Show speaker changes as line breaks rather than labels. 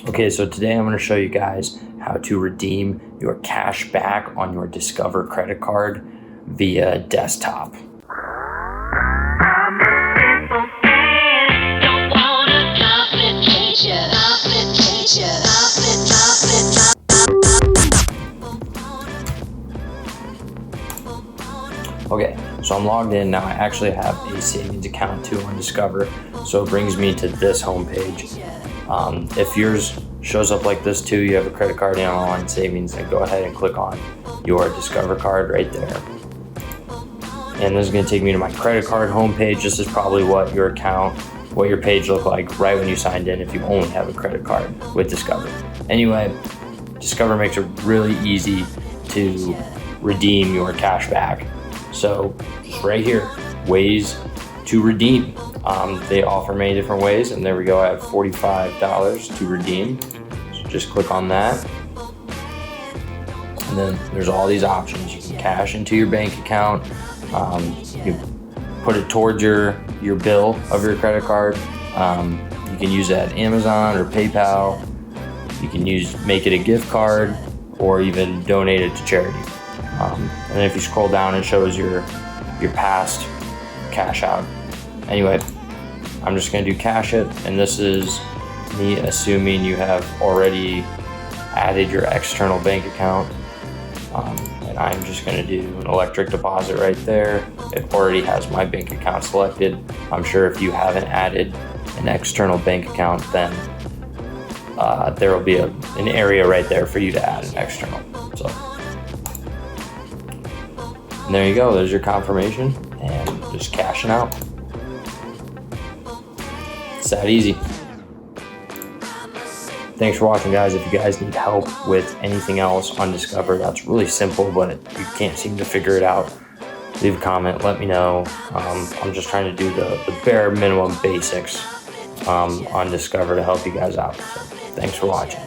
Okay, so today I'm going to show you guys how to redeem your cash back on your Discover credit card via desktop. Okay, so I'm logged in now. I actually have a savings account too on Discover, so it brings me to this homepage. If yours shows up like this too, you have a credit card and online savings, then go ahead and click on your Discover card right there. And this is going to take me to my credit card homepage. This is probably what your page looked like right when you signed in if you only have a credit card with Discover. Anyway, Discover makes it really easy to redeem your cash back. So just right here, ways to redeem. They offer many different ways, and there we go. I have $45 to redeem. So just click on that. And then there's all these options. You can cash into your bank account. You can put it towards your bill of your credit card. You can use it at Amazon or PayPal. You can make it a gift card or even donate it to charity. And then if you scroll down, it shows your past cash out. Anyway, I'm just going to do cash it, and this is me assuming you have already added your external bank account. And I'm just going to do an electric deposit right there. It already has my bank account selected. I'm sure if you haven't added an external bank account, then there will be an area right there for you to add an external. So. And there you go, there's your confirmation, and just cashing out. It's that easy. Thanks for watching, guys. If you guys need help with anything else on Discover that's really simple but you can't seem to figure it out, leave a comment, let me know. I'm just trying to do the bare minimum basics on Discover to help you guys out. So thanks for watching.